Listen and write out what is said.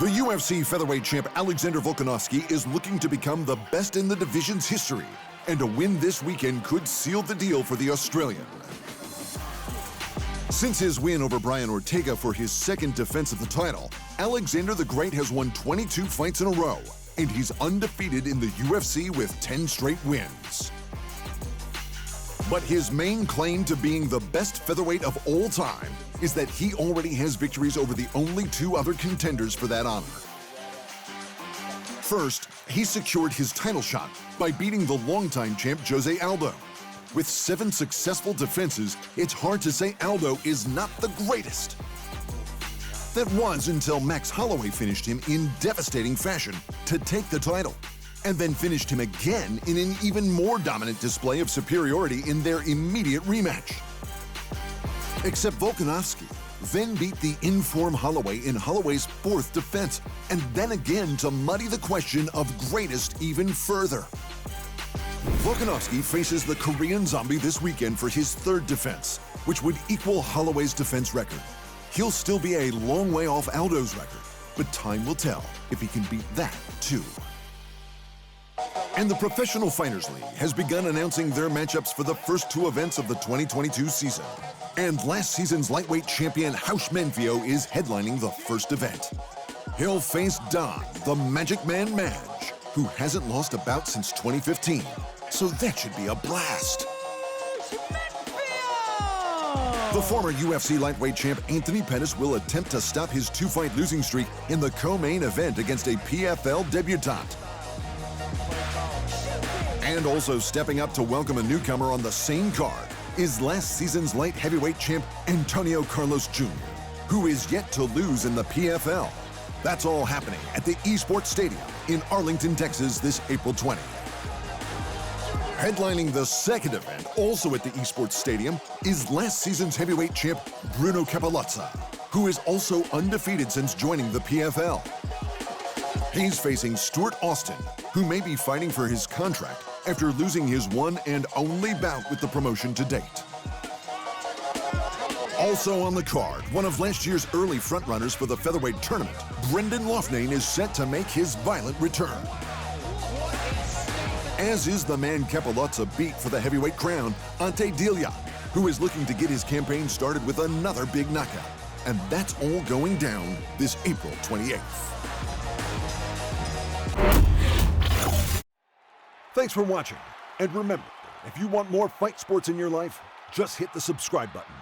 The UFC featherweight champ Alexander Volkanovski is looking to become the best in the division's history, and a win this weekend could seal the deal for the Australian. Since his win over Brian Ortega for his second defense of the title, Alexander the Great has won 22 fights in a row, and he's undefeated in the UFC with 10 straight wins. But his main claim to being the best featherweight of all time is that he already has victories over the only two other contenders for that honor. First, he secured his title shot by beating the longtime champ Jose Aldo. With 7 successful defenses, it's hard to say Aldo is not the greatest. That was until Max Holloway finished him in devastating fashion to take the title, and then finished him again in an even more dominant display of superiority in their immediate rematch. Except Volkanovski then beat the in-form Holloway in Holloway's 4th defense, and then again to muddy the question of greatest even further. Volkanovski faces the Korean Zombie this weekend for his 3rd defense, which would equal Holloway's defense record. He'll still be a long way off Aldo's record, but time will tell if he can beat that too. And the Professional Fighters League has begun announcing their matchups for the first 2 events of the 2022 season. And last season's lightweight champion House Menfio is headlining the first event. He'll face Don, the Magic Man Madge, who hasn't lost a bout since 2015. So that should be a blast. The former UFC lightweight champ Anthony Pettis will attempt to stop his 2-fight losing streak in the co-main event against a PFL debutante. And also stepping up to welcome a newcomer on the same card is last season's light heavyweight champ Antonio Carlos Jr., who is yet to lose in the PFL. That's all happening at the Esports Stadium in Arlington, Texas this April 20th. Headlining the second event, also at the Esports Stadium, is last season's heavyweight champ Bruno Capellozza, who is also undefeated since joining the PFL. He's facing Stuart Austin, who may be fighting for his contract after losing his one and only bout with the promotion to date. Also on the card, one of last year's early frontrunners for the featherweight tournament, Brendan Loughnane, is set to make his violent return. As is the man Capellozza beat for the heavyweight crown, Ante Delia, who is looking to get his campaign started with another big knockout. And that's all going down this April 28th. Thanks for watching, and remember, if you want more fight sports in your life, just hit the subscribe button.